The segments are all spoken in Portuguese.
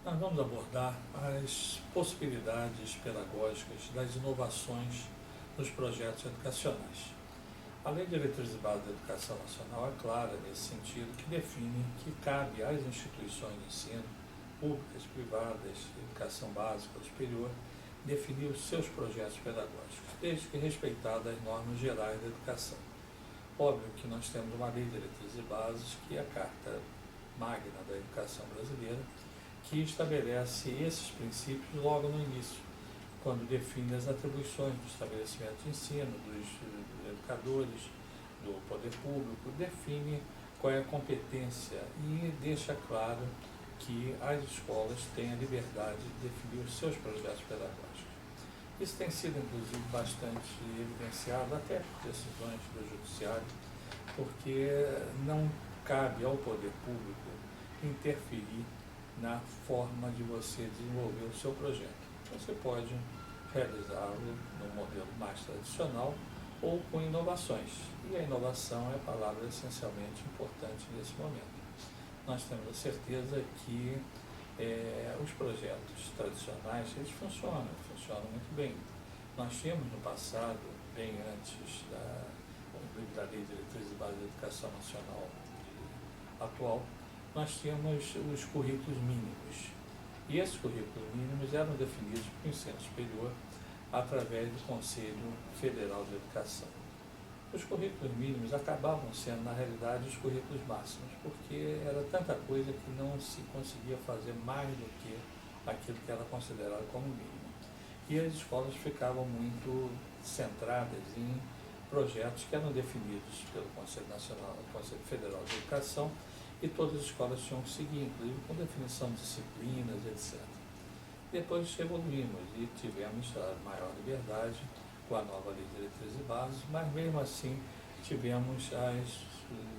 Nós vamos abordar as possibilidades pedagógicas das inovações nos projetos educacionais. A Lei de Diretrizes e Bases da Educação Nacional é clara nesse sentido, que define que cabe às instituições de ensino, públicas, privadas, educação básica ou superior, definir os seus projetos pedagógicos, desde que respeitadas as normas gerais da educação. Óbvio que nós temos uma Lei de Diretrizes e Bases, que é a Carta Magna da Educação Brasileira, que estabelece esses princípios logo no início, quando define as atribuições do estabelecimento de ensino, dos educadores, do poder público, define qual é a competência e deixa claro que as escolas têm a liberdade de definir os seus projetos pedagógicos. Isso tem sido, inclusive, bastante evidenciado até por decisões do Judiciário, porque não cabe ao poder público interferir na forma de você desenvolver o seu projeto. Você pode realizá-lo no modelo mais tradicional ou com inovações. E a inovação é a palavra essencialmente importante nesse momento. Nós temos a certeza que os projetos tradicionais, eles funcionam muito bem. Nós tínhamos no passado, bem antes da Lei de Diretrizes e Bases da Educação Nacional atual, nós tínhamos os currículos mínimos. E esses currículos mínimos eram definidos pelo ensino superior através do Conselho Federal de Educação. Os currículos mínimos acabavam sendo, na realidade, os currículos máximos, porque era tanta coisa que não se conseguia fazer mais do que aquilo que era considerado como mínimo. E as escolas ficavam muito centradas em projetos que eram definidos pelo Conselho Nacional, Conselho Federal de Educação, e todas as escolas tinham que seguir, inclusive com definição de disciplinas, etc. Depois evoluímos e tivemos a maior liberdade com a nova Lei de Diretrizes e Bases, mas mesmo assim tivemos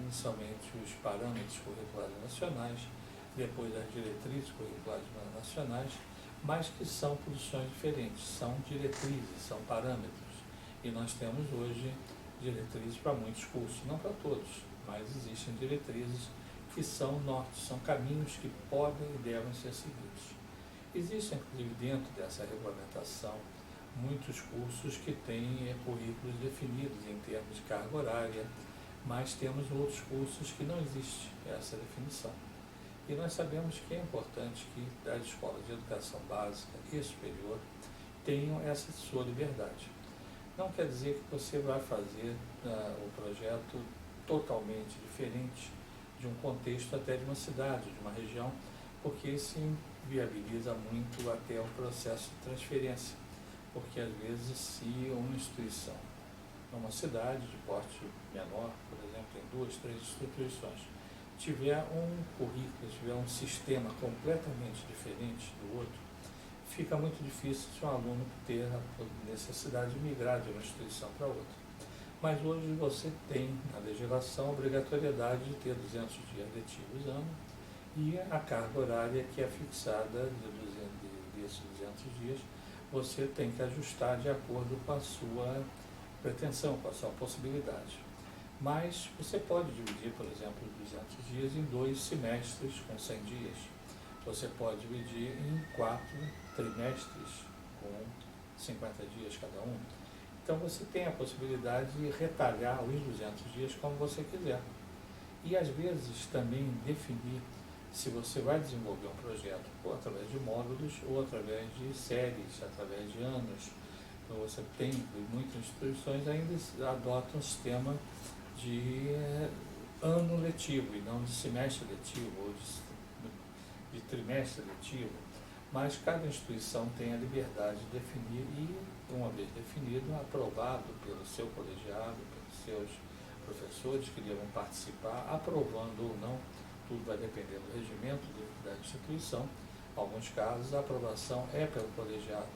inicialmente os parâmetros curriculares nacionais, depois as diretrizes curriculares nacionais, mas que são posições diferentes, são diretrizes, são parâmetros. E nós temos hoje diretrizes para muitos cursos, não para todos, mas existem diretrizes que são nortes, são caminhos que podem e devem ser seguidos. Existem, inclusive, dentro dessa regulamentação, muitos cursos que têm currículos definidos em termos de carga horária, mas temos outros cursos que não existe essa definição. E nós sabemos que é importante que as escolas de educação básica e superior tenham essa sua liberdade. Não quer dizer que você vai fazer o projeto totalmente diferente de um contexto até de uma cidade, de uma região, porque isso inviabiliza muito até o processo de transferência, porque às vezes se uma instituição, numa cidade de porte menor, por exemplo, tem 2, 3 instituições, tiver um currículo, tiver um sistema completamente diferente do outro, fica muito difícil se um aluno ter a necessidade de migrar de uma instituição para outra. Mas hoje você tem na legislação a obrigatoriedade de ter 200 dias letivos ano e a carga horária que é fixada desses 200 dias, você tem que ajustar de acordo com a sua pretensão, com a sua possibilidade. Mas você pode dividir, por exemplo, 200 dias em 2 semestres com 100 dias. Você pode dividir em 4 trimestres com 50 dias cada um. Então você tem a possibilidade de retalhar os 200 dias como você quiser. E às vezes também definir se você vai desenvolver um projeto ou através de módulos ou através de séries, através de anos. Então você tem, muitas instituições ainda adotam um sistema de ano letivo e não de semestre letivo ou de trimestre letivo. Mas cada instituição tem a liberdade de definir e, uma vez definido, aprovado pelo seu colegiado, pelos seus professores que devam participar, aprovando ou não, tudo vai depender do regimento da instituição. Em alguns casos a aprovação é pelo colegiado,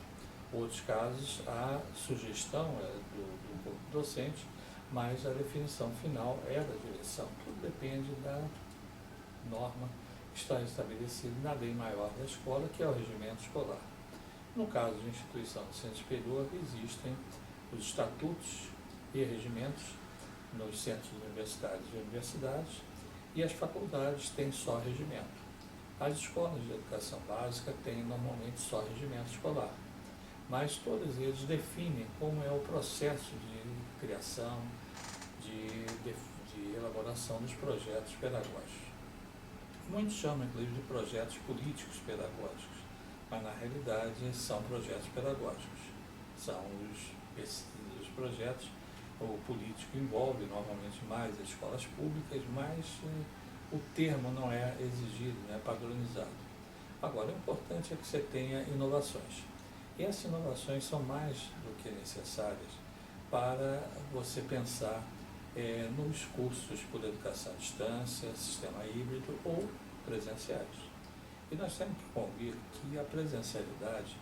outros casos a sugestão é do corpo docente, mas a definição final é da direção. Tudo depende da norma está estabelecido na lei maior da escola, que é o regimento escolar. No caso de instituição de ensino superior, existem os estatutos e regimentos nos centros universitários e universidades, e as faculdades têm só regimento. As escolas de educação básica têm normalmente só regimento escolar, mas todos eles definem como é o processo de criação, de elaboração dos projetos pedagógicos. Muitos chamam, inclusive, de projetos políticos pedagógicos, mas na realidade são projetos pedagógicos. São os projetos, o político envolve normalmente mais as escolas públicas, mas o termo não é exigido, não é padronizado. Agora, o importante é que você tenha inovações. E essas inovações são mais do que necessárias para você pensar nos cursos por educação à distância, sistema híbrido ou presenciais. E nós temos que convir que a presencialidade,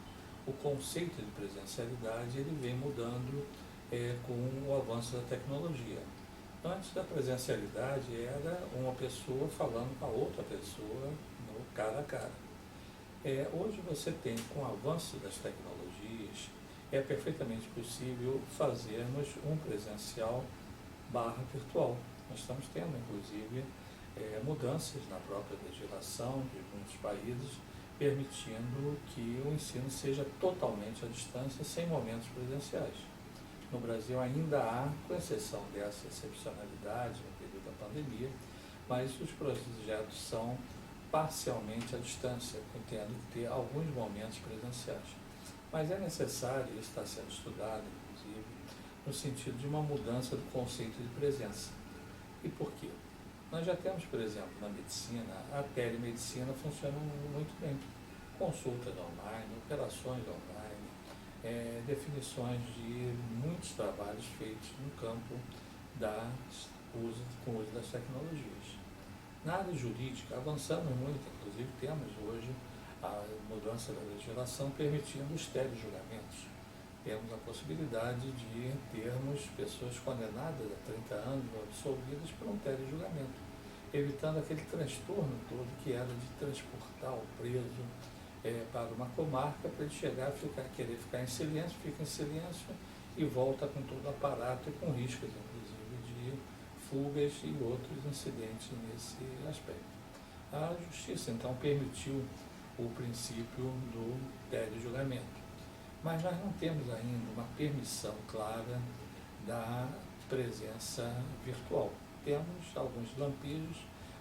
o conceito de presencialidade, ele vem mudando com o avanço da tecnologia. Antes da presencialidade era uma pessoa falando com a outra pessoa no cara a cara. Hoje você tem, com o avanço das tecnologias, é perfeitamente possível fazermos um presencial virtual. Nós estamos tendo, inclusive, mudanças na própria legislação de muitos países, permitindo que o ensino seja totalmente à distância, sem momentos presenciais. No Brasil ainda há, com exceção dessa excepcionalidade devido à pandemia, mas os projetos são parcialmente à distância, tendo que ter alguns momentos presenciais. Mas é necessário, isso está sendo estudado, inclusive, no sentido de uma mudança do conceito de presença. E por quê? Nós já temos, por exemplo, na medicina, a telemedicina funciona muito bem. Consultas online, operações online, definições de muitos trabalhos feitos no campo com o uso das tecnologias. Na área jurídica, avançamos muito, inclusive temos hoje a mudança da legislação permitindo os telejulgamentos. Temos a possibilidade de termos pessoas condenadas a 30 anos ou absolvidas por um telejulgamento, evitando aquele transtorno todo que era de transportar o preso para uma comarca para ele chegar a querer ficar em silêncio, fica em silêncio e volta com todo o aparato e com riscos, inclusive, de fugas e outros incidentes nesse aspecto. A Justiça, então, permitiu o princípio do telejulgamento, mas nós não temos ainda uma permissão clara da presença virtual. Temos alguns lampejos,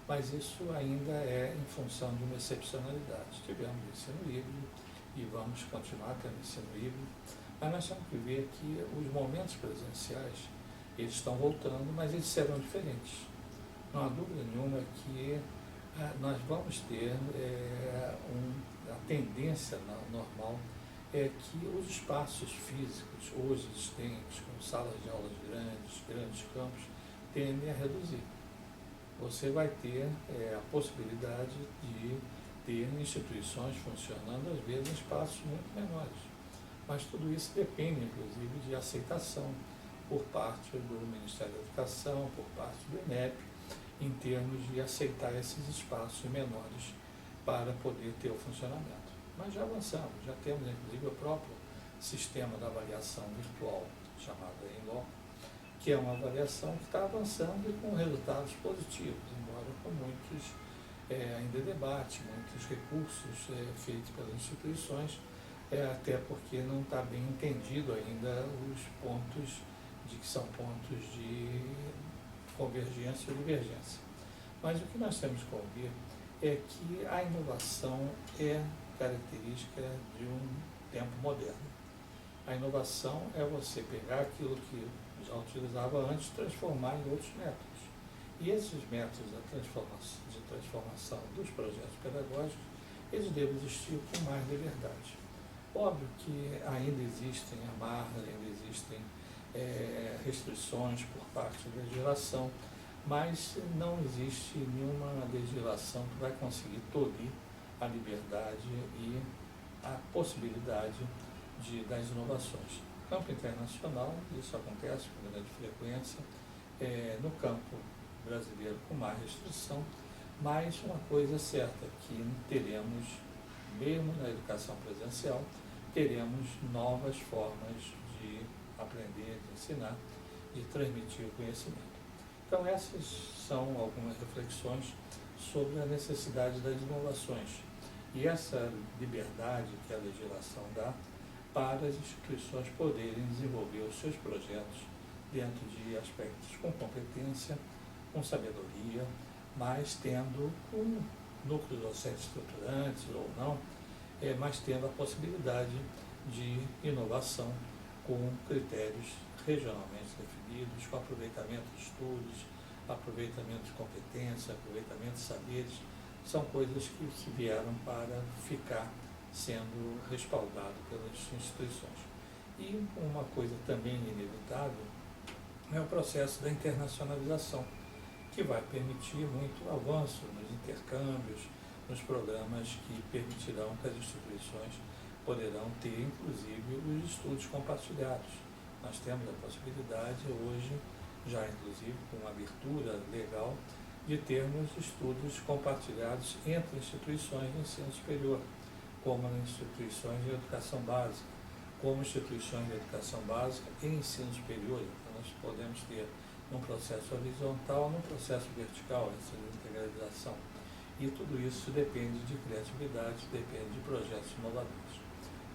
mas isso ainda é em função de uma excepcionalidade. Tivemos ensino híbrido e vamos continuar tendo ensino híbrido, mas nós temos que ver que os momentos presenciais, eles estão voltando, mas eles serão diferentes. Não há dúvida nenhuma que nós vamos ter a tendência normal é que os espaços físicos hoje existentes, com salas de aulas grandes campos, tendem a reduzir. Você vai ter a possibilidade de ter instituições funcionando, às vezes, em espaços muito menores. Mas tudo isso depende, inclusive, de aceitação por parte do Ministério da Educação, por parte do INEP, em termos de aceitar esses espaços menores para poder ter o funcionamento. Mas já avançamos, já temos, inclusive, o próprio sistema da avaliação virtual, chamado ENLO, que é uma avaliação que está avançando e com resultados positivos, embora com muitos ainda debate, muitos recursos feitos pelas instituições, até porque não está bem entendido ainda os pontos que são pontos de convergência ou divergência. Mas o que nós temos que ouvir é que a inovação é característica de um tempo moderno. A inovação é você pegar aquilo que já utilizava antes e transformar em outros métodos. E esses métodos de transformação dos projetos pedagógicos, eles devem existir com mais liberdade. Óbvio que ainda existem amarras, ainda existem restrições por parte da legislação, mas não existe nenhuma legislação que vai conseguir tolir a liberdade e a possibilidade das inovações. No campo internacional, isso acontece com grande frequência, no campo brasileiro com mais restrição, mas uma coisa é certa, que teremos, mesmo na educação presencial, teremos novas formas de aprender, de ensinar, de transmitir o conhecimento. Então, essas são algumas reflexões sobre a necessidade das inovações e essa liberdade que a legislação dá para as instituições poderem desenvolver os seus projetos dentro de aspectos com competência, com sabedoria, mas tendo um núcleo docente estruturantes ou não, mas tendo a possibilidade de inovação com critérios regionalmente definidos, com aproveitamento de estudos, aproveitamento de competência, aproveitamento de saberes, são coisas que vieram para ficar sendo respaldado pelas instituições. E uma coisa também inevitável é o processo da internacionalização, que vai permitir muito avanço nos intercâmbios, nos programas que permitirão que as instituições poderão ter, inclusive, os estudos compartilhados. Nós temos a possibilidade hoje, já inclusive com uma abertura legal, de termos estudos compartilhados entre instituições de ensino superior, como instituições de educação básica, como instituições de educação básica e ensino superior. Então, nós podemos ter num processo horizontal, num processo vertical, essa integralização. E tudo isso depende de criatividade, depende de projetos inovadores.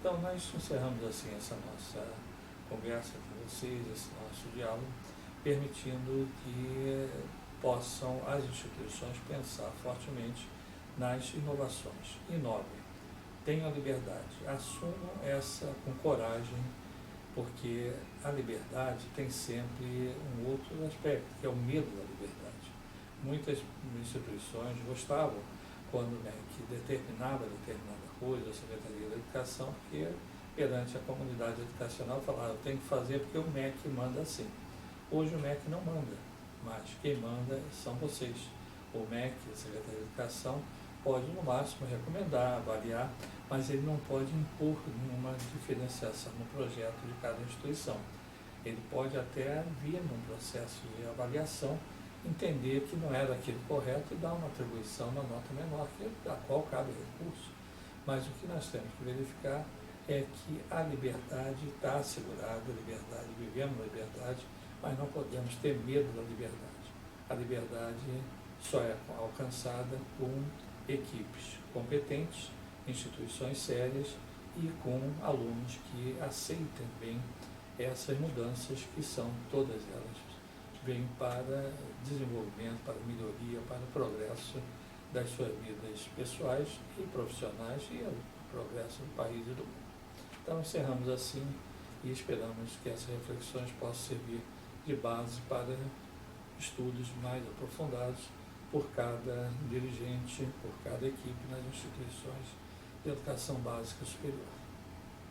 Então, nós encerramos assim essa nossa conversa com vocês, esse nosso diálogo, permitindo que possam as instituições pensar fortemente nas inovações. Inovem, tenham liberdade, assumam essa com coragem, porque a liberdade tem sempre um outro aspecto, que é o medo da liberdade. Muitas instituições gostavam quando o MEC determinava determinada coisa, a Secretaria da Educação, porque perante a comunidade educacional falava, eu tenho que fazer porque o MEC manda assim. Hoje o MEC não manda, mas quem manda são vocês. O MEC, a Secretaria da Educação, pode no máximo recomendar, avaliar, mas ele não pode impor nenhuma diferenciação no projeto de cada instituição. Ele pode até vir num processo de avaliação, entender que não era aquilo correto e dar uma atribuição, uma nota menor, a qual cabe recurso. Mas o que nós temos que verificar é que a liberdade está assegurada, a liberdade, vivemos na liberdade, mas não podemos ter medo da liberdade. A liberdade só é alcançada com equipes competentes, instituições sérias e com alunos que aceitem bem essas mudanças que são, todas elas, vêm para desenvolvimento, para melhoria, para o progresso das suas vidas pessoais e profissionais e o progresso do país e do mundo. Então, encerramos assim e esperamos que essas reflexões possam servir de base para estudos mais aprofundados por cada dirigente, por cada equipe nas instituições de educação básica superior.